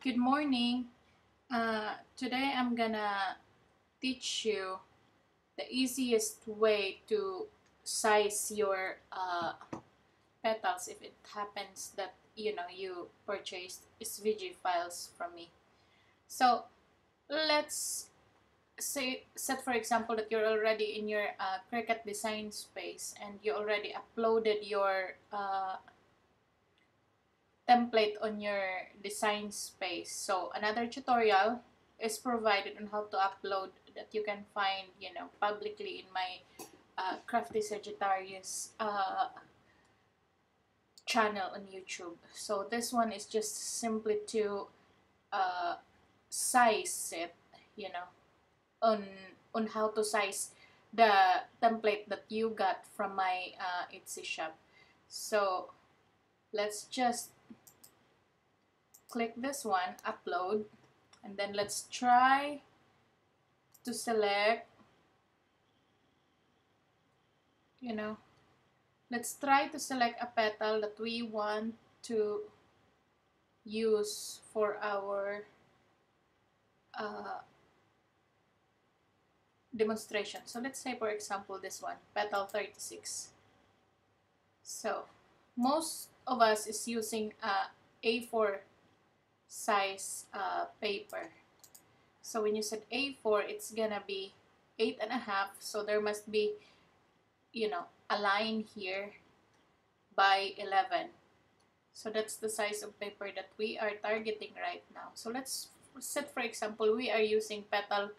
Good morning. Today I'm gonna teach you the easiest way to size your petals if it happens that you purchased SVG files from me. So let's say set for example that you're already in your Cricut design space and you already uploaded your template on your design space. So another tutorial is provided on how to upload that you can find, publicly in my Crafty Sagittarius channel on YouTube. So this one is just simply to uh, size it, you know, on how to size the template that you got from my Etsy shop. So let's just click this one, upload, and then let's try to select, let's try to select a petal that we want to use for our uh, demonstration. So let's say, for example, this one, petal 36. So most of us is using A4 size paper. So when you said A4, it's gonna be 8.5. So there must be, a line here by 11. So that's the size of paper that we are targeting right now. So let's set, for example, we are using petal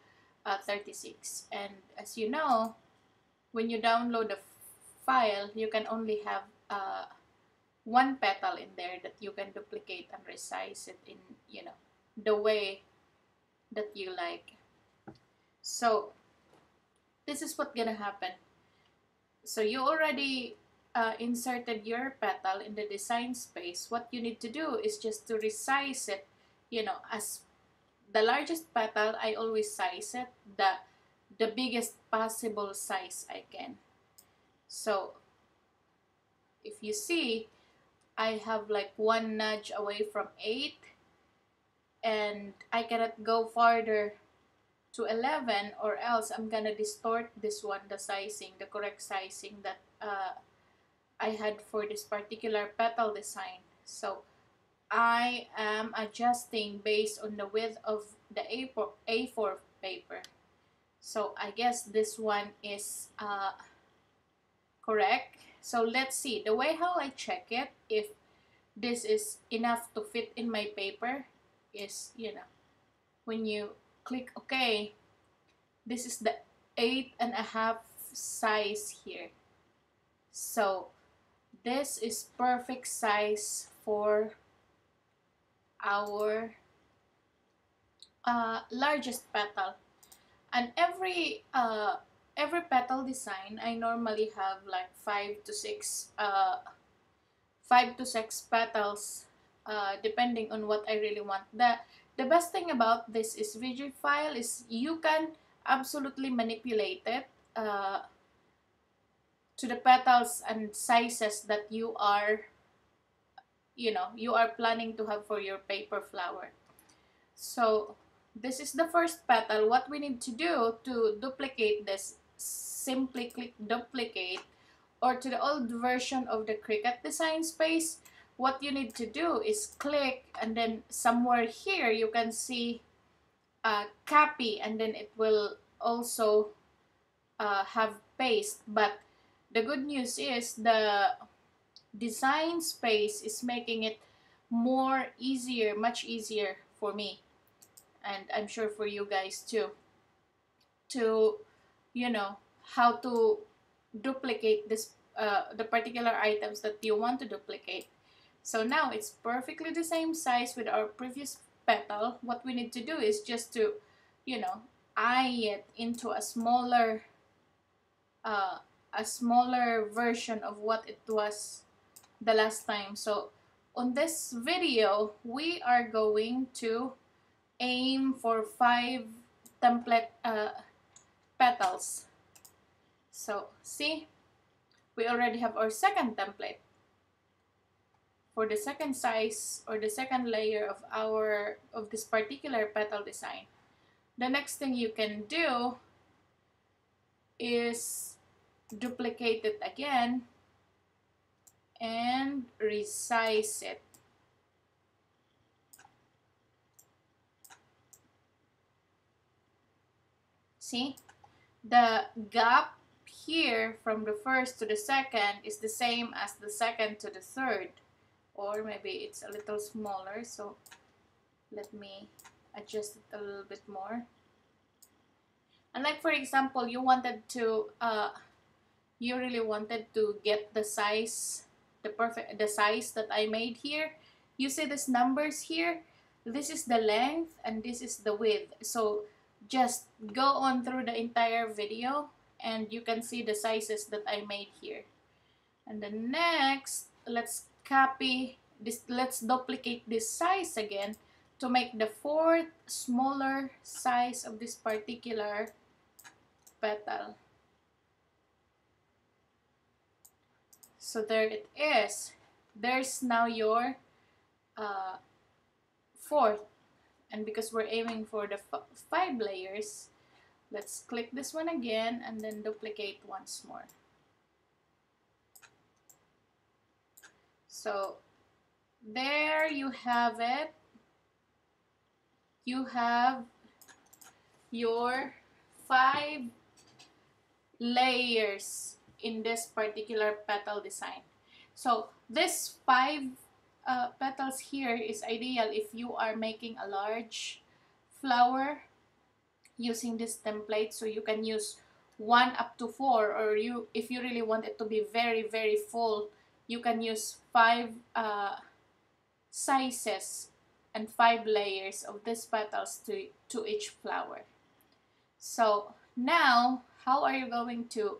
36. And as you know, when you download the file, you can only have one petal in there that you can duplicate and resize it in, the way that you like. So this is what's gonna happen. So you already inserted your petal in the design space. What you need to do is just to resize it, as the largest petal, I always size it the biggest possible size I can. So if you see, I have like one nudge away from 8, and I cannot go farther to 11, or else I'm gonna distort this one, the sizing, the correct sizing that I had for this particular petal design. So I am adjusting based on the width of the A4 paper. So I guess this one is correct. So let's see, the way how I check it, if this is enough to fit in my paper, is, when you click OK, this is the 8.5 size here. So this is perfect size for our largest petal. And every petal design, I normally have like 5 to 6 petals, depending on what I really want. The best thing about this is SVG file is you can absolutely manipulate it to the petals and sizes that you are planning to have for your paper flower. So this is the first petal. What we need to do to duplicate this, simply click duplicate, or to the old version of the Cricut design space, what you need to do is click, and then somewhere here you can see copy, and then it will also have paste. But the good news is the design space is making it much easier for me, and I'm sure for you guys too, to how to duplicate this the particular items that you want to duplicate. So now it's perfectly the same size with our previous petal. What we need to do is just to eye it into a smaller version of what it was the last time. So on this video, we are going to aim for 5 template petals. So see, we already have our second template. for the second size or the second layer of this particular petal design, the next thing you can do is duplicate it again and resize it. See, the gap here from the first to the second is the same as the second to the third, or maybe it's a little smaller, so let me adjust it a little bit more. And like for example, you really wanted to get the size, the size that I made here. You see these numbers here? This is the length and this is the width. So just go on through the entire video and you can see the sizes that I made here. And then next, let's copy this, let's duplicate this size again to make the fourth smaller size of this particular petal. So there it is. There's now your fourth. And because we're aiming for the 5 layers, let's click this one again and then duplicate once more. So there you have it. You have your 5 layers in this particular petal design. So this 5 petals here is ideal if you are making a large flower using this template. So you can use 1 up to 4, or if you really want it to be very, very full, you can use 5 sizes and 5 layers of these petals to each flower. So now, how are you going to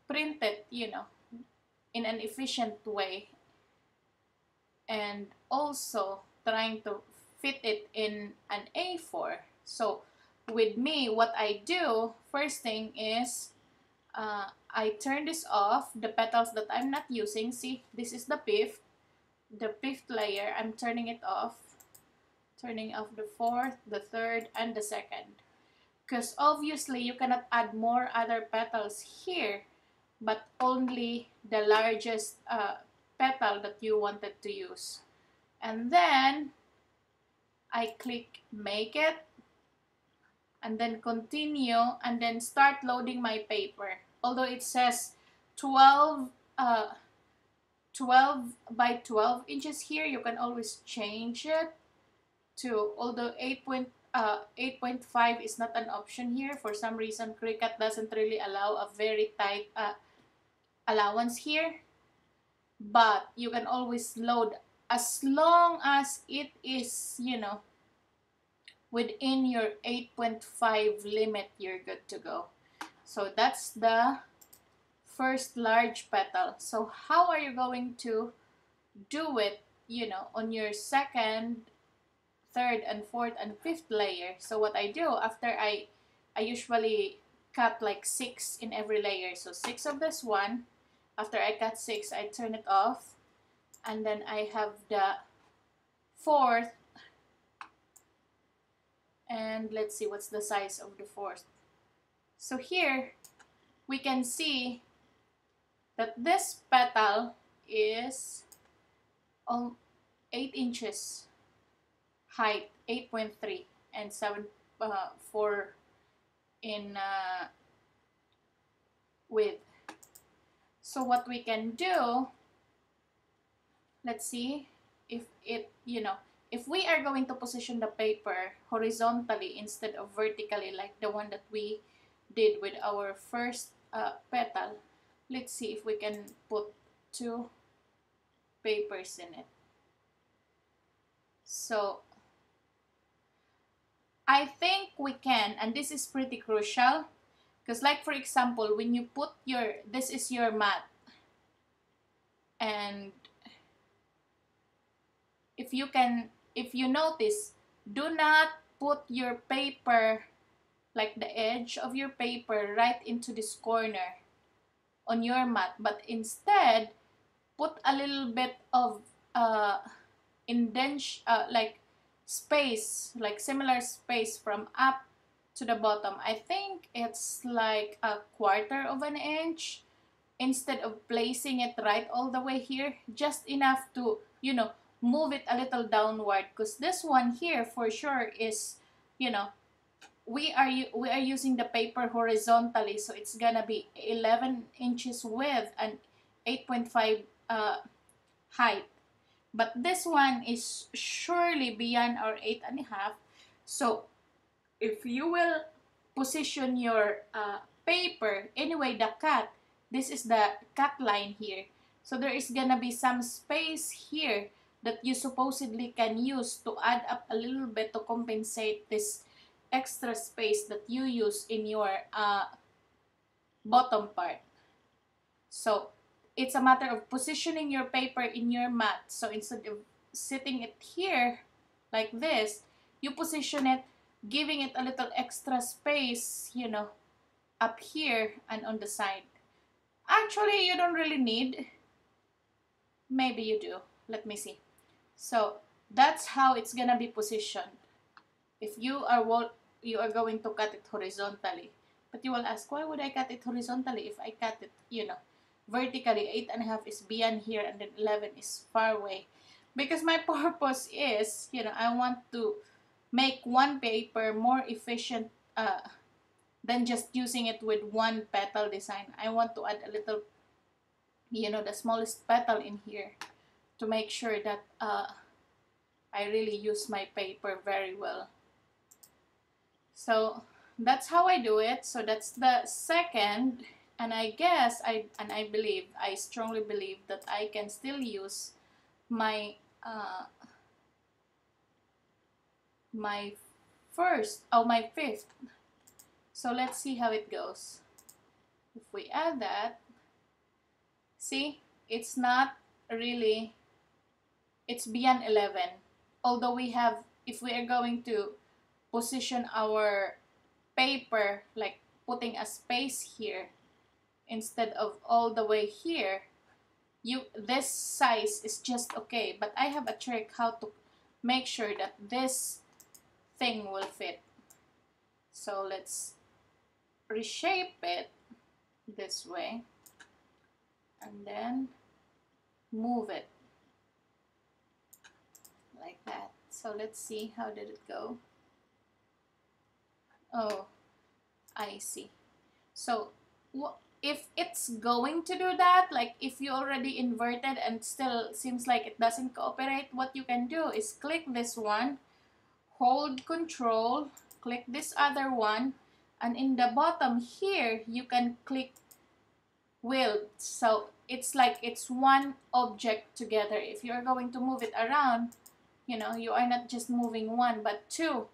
print it, in an efficient way, and also trying to fit it in an A4? So with me, what I do, first thing is I turn this off, the petals that I'm not using. See, this is the fifth layer. I'm turning it off, turning off the fourth, the third, and the second. Because obviously you cannot add more other petals here, but only the largest petal that you wanted to use. And then I click make it, and then continue, and then start loading my paper. Although it says 12 by 12 inches here, you can always change it to, although 8.5 is not an option here. For some reason, Cricut doesn't really allow a very tight allowance here. But you can always load as long as it is, within your 8.5 limit, you're good to go. So that's the first large petal. So how are you going to do it, on your second, third, and fourth, and fifth layer? So what I do, after I usually cut like 6 in every layer. So 6 of this one. After I cut 6, I turn it off. And then I have the fourth. And let's see what's the size of the fourth. So here, we can see that this petal is 8 inches height, 8.3, and 7.4 in width. So what we can do, let's see if it, if we are going to position the paper horizontally instead of vertically like the one that we did with our first petal, let's see if we can put 2 papers in it. So I think we can, and this is pretty crucial, because like for example, when you put this is your mat, and if you notice, do not put your paper, like the edge of your paper, right into this corner on your mat, but instead put a little bit of like space, like similar space from up to the bottom. I think it's like a quarter of an inch, instead of placing it right all the way here, just enough to, move it a little downward, because this one here for sure is, you know, we are using the paper horizontally, so it's gonna be 11 inches width and 8.5 height. But this one is surely beyond our 8.5. So if you will position your paper, anyway, the cut, this is the cut line here. So there is gonna be some space here that you supposedly can use to add up a little bit to compensate this extra space that you use in your bottom part. So it's a matter of positioning your paper in your mat. So instead of sitting it here like this, you position it, giving it a little extra space, up here and on the side. Actually, you don't really need. Maybe you do. Let me see. So that's how it's gonna be positioned. If you are going to cut it horizontally. But you will ask, why would I cut it horizontally if I cut it, vertically? 8.5 is beyond here and then 11 is far away. Because my purpose is, I want to make one paper more efficient than just using it with one petal design. I want to add a little, the smallest petal in here to make sure that I really use my paper very well. So that's how I do it. So that's the second, and I strongly believe that I can still use my my fifth. So let's see how it goes. If we add that, see, it's not really, it's beyond 11. Although if we are going to position our paper, like putting a space here instead of all the way here, this size is just okay. But I have a trick how to make sure that this thing will fit. So let's reshape it this way and then move it like that. So let's see, how did it go? Oh, I see. So if it's going to do that, like if you already inverted and still seems like it doesn't cooperate, what you can do is click this one, hold control, click this other one, and in the bottom here you can click wield. So it's like it's one object together. If you're going to move it around, you are not just moving one but two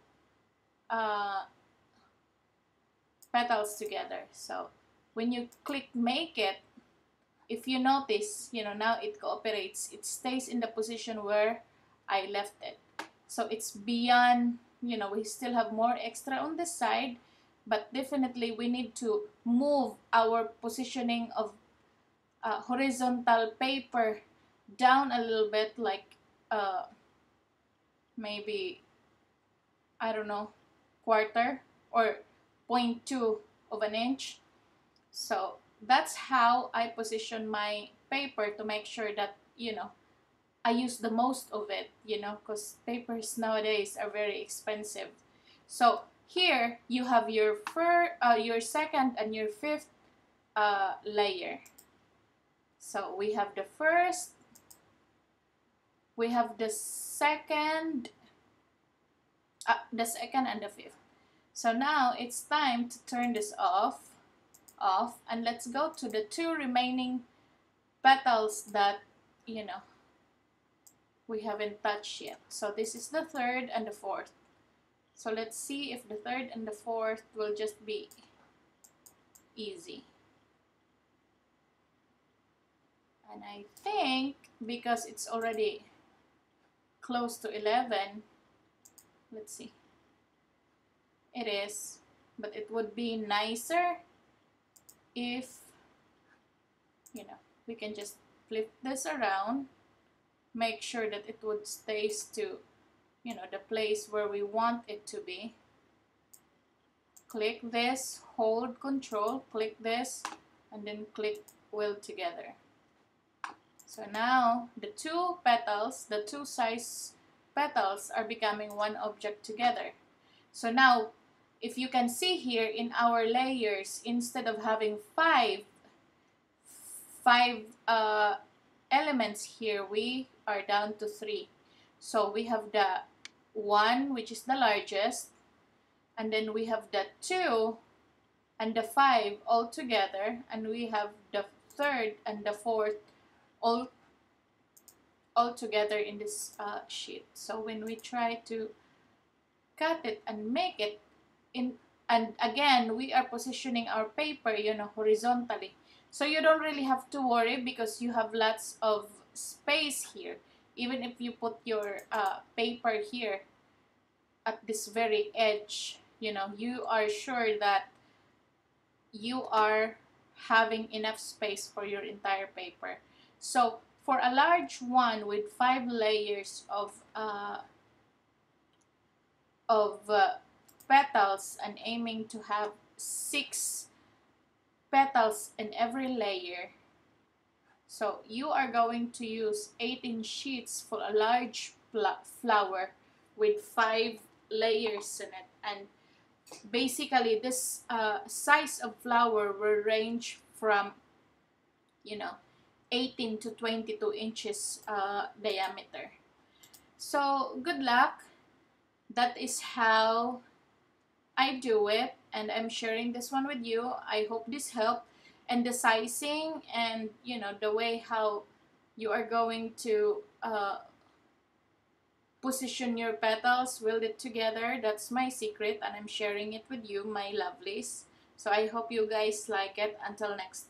petals together. So when you click make it, if you notice, now it cooperates. It stays in the position where I left it. So it's beyond, we still have more extra on this side, but definitely we need to move our positioning of horizontal paper down a little bit, like maybe, I don't know, quarter or 0.2 of an inch. So that's how I position my paper to make sure that, I use the most of it, because papers nowadays are very expensive. So here you have your second and your fifth layer. So we have the first, we have the second and the fifth. So now it's time to turn this off, and let's go to the two remaining petals that, we haven't touched yet. So this is the third and the fourth. So let's see if the third and the fourth will just be easy. And I think because it's already close to 11, let's see. It is, but it would be nicer if, we can just flip this around, make sure that it would stays to, you know, the place where we want it to be. Click this, hold Control, click this, and then click Weld Together. So now the two petals, the two size petals are becoming one object together. So now, if you can see here in our layers, instead of having five elements here, we are down to 3. So we have the 1, which is the largest, and then we have the 2 and the 5 all together, and we have the 3rd and the 4th all together in this sheet. So when we try to cut it and make it in, and again we are positioning our paper, you know, horizontally, so you don't really have to worry because you have lots of space here. Even if you put your paper here at this very edge, you know, you are sure that you are having enough space for your entire paper. So for a large one with 5 layers of petals and aiming to have 6 petals in every layer, so you are going to use 18 sheets for a large flower with 5 layers in it. And basically this size of flower will range from, you know, 18 to 22 inches diameter. So good luck. That is how I do it, and I'm sharing this one with you. I hope this helped. And the sizing and, you know, the way how you are going to position your petals, weld it together, that's my secret, and I'm sharing it with you, my lovelies. So I hope you guys like it. Until next time.